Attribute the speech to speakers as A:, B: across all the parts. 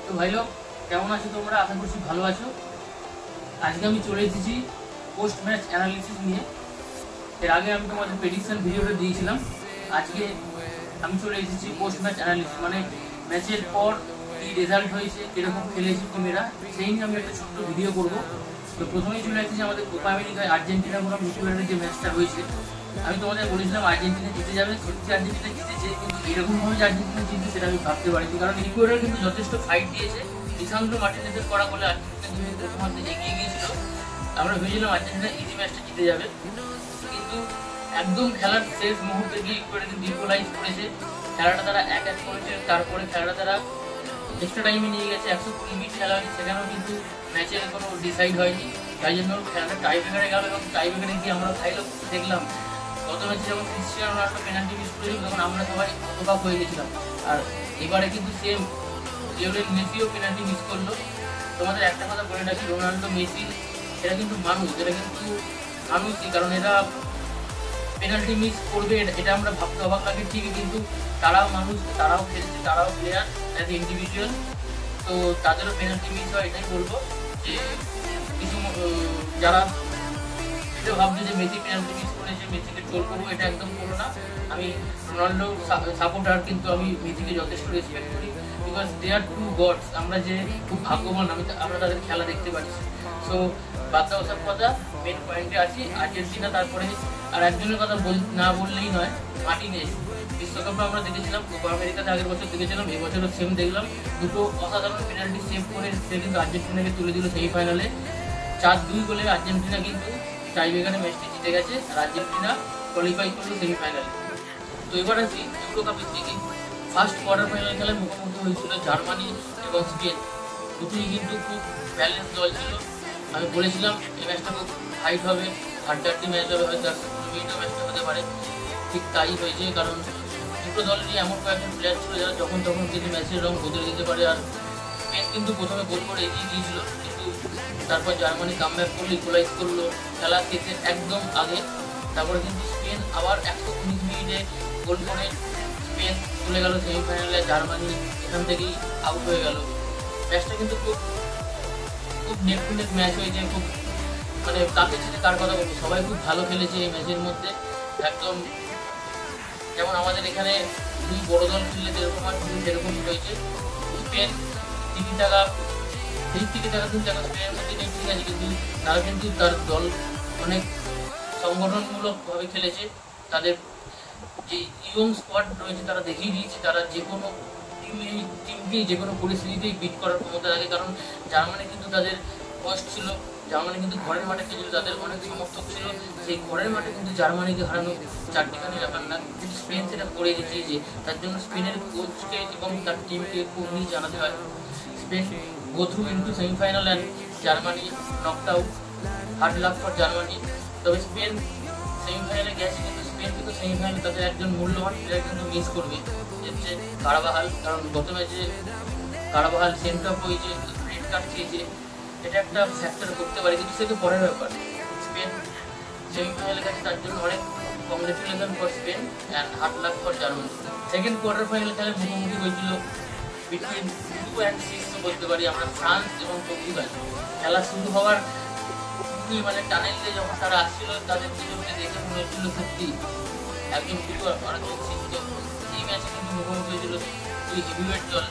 A: তো ভাই লোক কেমন আছো তোমরা? আশা করছি ভালো আছো। আজকে আমি চলে এসেছি পোস্ট ম্যাচ অ্যানালিসিস নিয়ে। এর আগে আমি তোমাদের প্রেডিকশন ভিডিওটা দিয়েছিলাম। আজকে আমি চলে এসেছি পোস্ট ম্যাচ অ্যানালিসিস, মানে ম্যাচের পর কী রেজাল্ট হয়েছে, কীরকম খেলেছে টিমেরা, সেই নিয়ে আমি একটা ছোট্ট ভিডিও করবো। তো প্রথমেই চলে এসেছি আমাদের কোপা আমেরিকায় আর্জেন্টিনা বনাম ইকুয়েডরের যে ম্যাচটা হয়েছে। আমি তোমাদের বলেছিলাম আর্জেন্টিনা জিতে যাবে, সত্যি আর্জেন্টিনা জিতেছে, কিন্তু এরকমভাবে যে আর্জেন্টিনা জিতবে সেটা আমি ভাবতে পারিনি। কারণ ইকুয়েডর কিন্তু যথেষ্ট ফাইট দিয়েছে। লিসান্দ্রো মার্টিনেজের করা বলে আর্জেন্টিনা কিন্তু প্রথমার্ধে এগিয়ে গিয়েছিল। আমরা ভেবেছিলাম আর্জেন্টিনা ইজি ম্যাচটা জিতে যাবে, কিন্তু একদম খেলার শেষ মুহূর্তে গিয়ে ইকুয়েডর কিন্তু ইকুয়ালাইজ করেছে। খেলাটা তারা 1-1 করেছে, তারপরে খেলাটা তারা এক্সট্রা টাইমে নিয়ে গেছে। 120 মিনিট খেলা হয়েছে, সেখানেও কিন্তু ম্যাচের কোনো ডিসাইড হয়নি। তাই জন্য খেলাটা টাই ব্রেকারে গেল, এবং টাই ব্রেকারে গিয়ে আমরা ফাইনাল দেখলাম গত ম্যাচে যখন ক্রিস্টিয়ানো রোনাল্ডো পেনাল্টি মিস করেছিল তখন আমরা সবাই হতবাক হয়ে গেছিলাম। আর এবারে কিন্তু সেম লিওনেল মেসিও পেনাল্টি মিস করলো। তোমাদের একটা কথা বলে রাখি, রোনাল্ডো মেসি এরা কিন্তু মানুষ, এরা কিন্তু মানুষই, কারণ এরা পেনাল্টি মিস করবে এটা আমরা ভাবতে অবাক লাগে ঠিকই, কিন্তু তারাও মানুষ, তারাও খেলছে, তারাও প্লেয়ার অ্যাজ ইন্ডিভিজুয়াল। তো তাদেরও পেনাল্টি মিস হয়। এটাই বলবো যে কিছু যারা এটা ভাবছে যে মেসি পেনাল্টি মিস করেছে, মেসিকে ট্রোল করবো, এটা একদম করো না। আমি রোনাল্ডো সাপোর্টার, কিন্তু আমি মেসিকে যথেষ্ট রেসপেক্ট করি, because they are two gods. আমরা যে খুব ভাগ্যবান, আমরা তাদের খেলা দেখতে পাচ্ছি। সো বাদ দাও ওসব কথা, মেন পয়েন্টে আছি আর্জেন্টিনা। তারপরে আর একজনের কথা না বললেই নয়, মার্টিনেজ। বিশ্বকাপে আমরা দেখেছিলাম, কোপা আমেরিকাতে আগের বছর দেখেছিলাম, এবছরও সেম দেখলাম। দুটো অসাধারণ পেনাল্টি সেভ করে সে কিন্তু আর্জেন্টিনাকে তুলে দিল সেমিফাইনালে। 4-2 গোলে আর্জেন্টিনা কিন্তু টাই ব্রেকারে ম্যাচটি জিতে গেছে, আর আর্জেন্টিনা কোয়ালিফাই করলো সেমিফাইনালে। তো এবার আসি ইউরোকাপের দিকে। ফার্স্ট কোয়ার্টার ফাইনাল খেলায় মুখোমুখি হয়েছিল জার্মানি এবং স্পেন। দুটোই কিন্তু খুব ব্যালেন্স দল ছিল। আমি বলেছিলাম এই ম্যাচটা খুব ফাইট হবে, হাড্ডাহাড্ডি ম্যাচ হবে, হয়তো 120 মিনিটও ম্যাচটা হতে পারে। ঠিক তাই হয়েছে, কারণ দুটো দলেরই এমন কয়েকজন প্লেয়ার ছিল যারা যখন তখন কিন্তু ম্যাচের রং বদলে দিতে পারে। আর স্পেন কিন্তু প্রথমে গোল করে এগিয়ে গিয়েছিল, কিন্তু তারপর জার্মানি কামব্যাক করলো, ইকুয়ালাইজ করলো খেলা শেষের একদম আগে। তারপরে কিন্তু স্পেন আবার 119 মিনিটে গোল করে স্পেন চলে গেল সেমিফাইনালে। জার্মানি এখান থেকেই আউট হয়ে গেল। ম্যাচটা কিন্তু খুব খুব নেক টু নেক ম্যাচ হয়েছে। খুব মানে কাকে ছেড়ে কার কথা বলবো, সবাই খুব ভালো খেলেছে এই ম্যাচের মধ্যে। একদম যেমন আমাদের এখানে দুই বড় দল খেললে যেরকম হয় সেরকম হয়েছে। স্পেন তিন টাকা কিন্তু এখন স্পেনের মধ্যে নেই, ঠিক আছে, কিন্তু তারা কিন্তু তার দল অনেক সংগঠনমূলকভাবে খেলেছে। তাদের যে ইয়ং স্কোয়াড রয়েছে তারা দেখিয়ে দিয়েছে তারা যে কোনো টিমকে যে কোনো পরিস্থিতিতেই বিট করার ক্ষমতা রাখে। কারণ জার্মানি কিন্তু তাদের হোস্ট ছিল, জার্মানি কিন্তু ঘরের মাঠে খেলেছিল, তাদের অনেক সমর্থক ছিল। সেই ঘরের মাঠে কিন্তু জার্মানিকে হারানো চারটিখানি ব্যাপার না, কিন্তু স্পেন সেটা করে দেখিয়েছে। তার জন্য স্পেনের কোচকে এবং তার টিমকে খুব মিস জানাতে হয়। Spain go through into semifinal and Germany knocked out. Hard luck for Germany. তবে স্পেন সেমিফাইনালে গেছে, কিন্তু স্পেন কিন্তু সেমিফাইনালে তাদের একজন মূল্যবান প্লেয়ার কিন্তু মিস করবে, হচ্ছে কারাবাহাল। কারণ গত ম্যাচে কারাবাহাল সেন্টার অফ হয়েছে, রেড কার্ড খেয়েছে, এটা একটা ফ্যাক্টর করতে পারে, কিন্তু সেটা পরের ব্যাপার। স্পেন সেমিফাইনালে গেছে, তার জন্য অনেক congratulation for Spain and hard luck for Germany. Second quarter final খেলায় মুখোমুখি হয়েছিল বিটুইন 2 and 6 বলতে পারি আমরা, ফ্রান্স এবং পর্তুগাল। খেলা শুরু হওয়ার মানে টানেল দিয়ে যখন তারা আসছিল, তাদের দুজনকে দেখে মনে হচ্ছিল সত্যি একজন দুটো আর শিখত। এই ম্যাচে কিন্তু মুখোমুখি হয়েছিল দুই হেভিওয়েট দল।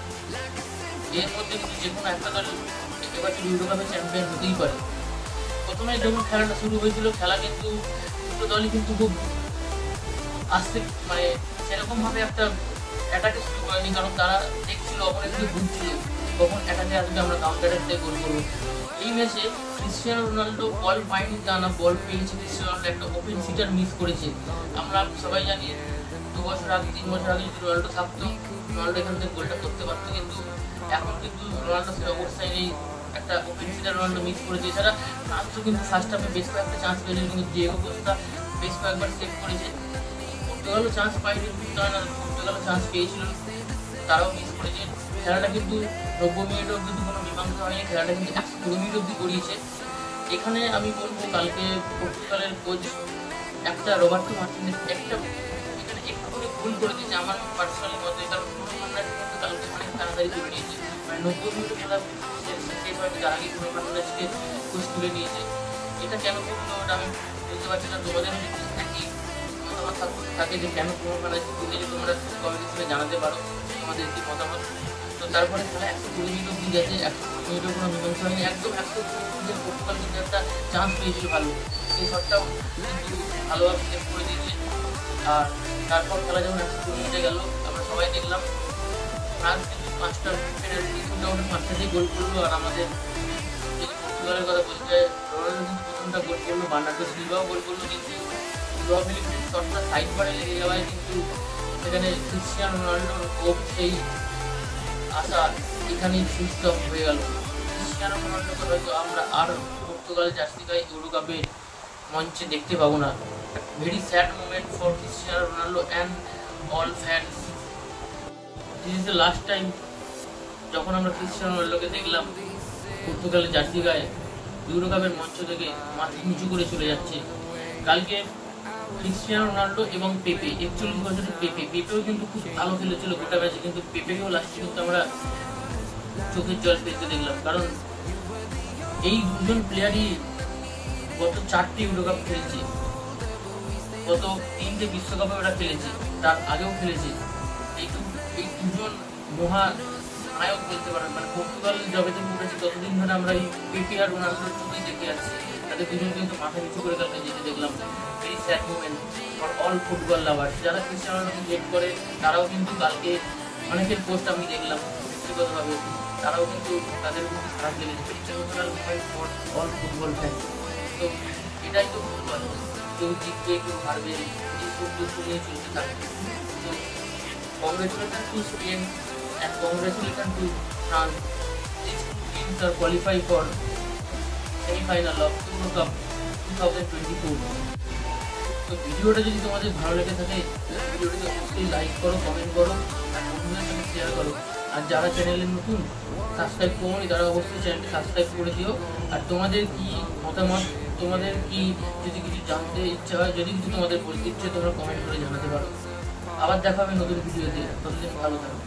A: এর মধ্যে কিন্তু যে কোনো একটা দল এবছর ইউরোকাপের চ্যাম্পিয়ন হতেই পারে। প্রথমে যখন খেলাটা শুরু হয়েছিল, খেলা কিন্তু দুটো দলই কিন্তু খুব আস্তে, মানে সেরকমভাবে একটা অ্যাটাকে শুরু করেনি, কারণ তারা দেখছিল অপোনেন্টকে ঘুরছিল কখন অ্যাটাকে আসবে, আমরা কাউন্টার অ্যাটাকে গোল করবো। এই ম্যাচে ক্রিস্টিয়ানো রোনাল্ডো বল পায়নি তা না, বল পেয়েছে। ক্রিস্টিয়ানো রোনাল্ডো একটা ওপেন সিটার মিস করেছে। আমরা সবাই জানি 2 বছর আগে 3 বছর আগে যদি রোনাল্ডো থাকতো, রোনাল্ডো এখান থেকে গোলটা করতে পারতো, কিন্তু এখন কিন্তু রোনাল্ডো সে অবস্থায় নেই। একটা ওপেন সিটার রোনাল্ডো মিস করেছে। এছাড়া ফ্রান্সও কিন্তু ফার্স্ট হাফে বেশ কয়েকটা চান্স পেয়েছে, কিন্তু ডিয়েগো কোস্তা বেশ কয়েকবার সেভ করেছে। পর্তুগালও চান্স পায়নি, পর্তুগালও চান্স পেয়েছিল, তারাও মিস করেছে। খেলাটা কিন্তু 90 মিনিট অব্দি কোনো মীমাংসা হয়নি, খেলাটা কিন্তু 120 মিনিট অব্দি গড়িয়েছে। এখানে আমি বলবো কালকে পর্তুগালের কোচ একটা রবার্টো মার্টিনেজ একটা এখানে একটু করে ভুল করে দিয়েছে আমার পার্সোনালি মতে। কারণ ব্রুনো ফার্নান্ডেজ কিন্তু কালকে অনেক তাড়াতাড়ি তুলে নিয়েছে, মানে 90 মিনিটে খেলা সেই পারবে যার আগে কোনো বাংলাদেশকে কোচ তুলে নিয়েছে। এটা কেন করলো ওটা আমি বুঝতে পারছি না। তোমাদের একই মতামত থাকে যে কেন কোনো বাংলাদেশ তুলে, যে তোমরা কমেন্ট করে জানাতে পারো তোমাদের কি মতামত। তো তারপরে খেলা 120 মিনিট অব্দি গেছে, 120 মিনিটও কোনো মীমাংসা হয়নি, একদম 120 মিনিটের পর্তুগাল কিন্তু একটা চান্স পেয়েছিল ভালো, সেই শটটাও কিন্তু ভালোভাবে সেভ করে দিয়েছে। আর তারপর খেলা যখন 120 মিনিটে গেল আমরা সবাই দেখলাম ফ্রান্স কিন্তু 5টা পেনাল্টি মোটামুটি 5টাতেই গোল করলো। আর আমাদের যদি পর্তুগালের কথা বলতে রোনাল্ডো কিন্তু প্রথমটা গোল করলো, বার্নার্ডো সিলভাও গোল করলো, কিন্তু প্রবাবিলিটির শটটা সাইড বারে লেগে যাওয়ায় কিন্তু সেখানে ক্রিস্টিয়ানো রোনাল্ডোর সেই আশা এখানেই সুইচ অফ হয়ে গেল। ক্রিস্টিয়ানো রোনাল্ডোকে হয়তো আমরা আর পর্তুগাল জার্সি গায়ে ইউরো কাপে মঞ্চে দেখতে পাবো না। Very sad moment for Cristiano Ronaldo and all fans. This is the last time যখন আমরা ক্রিস্টিয়ানো রোনাল্ডোকে দেখলাম পর্তুগালের জার্সি গায়ে ইউরো কাপের মঞ্চ থেকে মাথা নিচু করে চলে যাচ্ছে। কালকে ক্রিস্টিয়ানো রোনাল্ডো এবং পেপে, 41 বছরের পেপেও কিন্তু খুব ভালো খেলেছিল গোটা ম্যাচে, কিন্তু পেপেকেও লাস্টে কিন্তু আমরা চোখের জল ফেলতে দেখলাম। কারণ এই দুজন প্লেয়ারই গত 4টে ইউরো কাপ খেলেছে, গত 3টে বিশ্বকাপে ওরা খেলেছে, তার আগেও খেলেছে। এই দুজন মহা নায়ক বলতে পারেন। মানে পর্তুগাল যবে থেকে উঠেছে ততদিন ধরে আমরা এই পেপে আর রোনাল্ডোর চোখেই দেখে আসছি, তাদের দুজন কিন্তু মাথা নিচু করে কালকে যেতে দেখলাম। Very sad moment for all football লাভার। যারা ক্রিস্টিয়ানো রোনাল্ডোকে হেট করে তারাও কিন্তু কালকে অনেকের পোস্ট আমি দেখলাম ব্যক্তিগতভাবে, তারাও কিন্তু তাদের খুব খারাপ লেগেছে। Emotional moment for all football fan. তো এটাই তো ফুটবল, কেউ জিতবে কেউ হারবে, এই সব দুঃখ নিয়ে চলতে থাকে। তো congratulation two Spain and congratulations to France. These two teams are qualified for semi-final of Euro Cup 2024. তো ভিডিওটা যদি তোমাদের ভালো লেগে থাকে ভিডিওটাকে অবশ্যই লাইক করো, কমেন্ট করো আর বন্ধুদের সাথে শেয়ার করো। আর যারা চ্যানেলে নতুন সাবস্ক্রাইব করোনি তারা অবশ্যই চ্যানেলটি সাবস্ক্রাইব করে দিও। আর তোমাদের কি মতামত, তোমাদের কি যদি কিছু জানতে ইচ্ছা হয়, যদি কিছু তোমাদের বলতে ইচ্ছে তোমরা কমেন্ট করে জানাতে পারো। আবার দেখা হবে নতুন ভিডিওতে, ততদিন ভালো থাকো।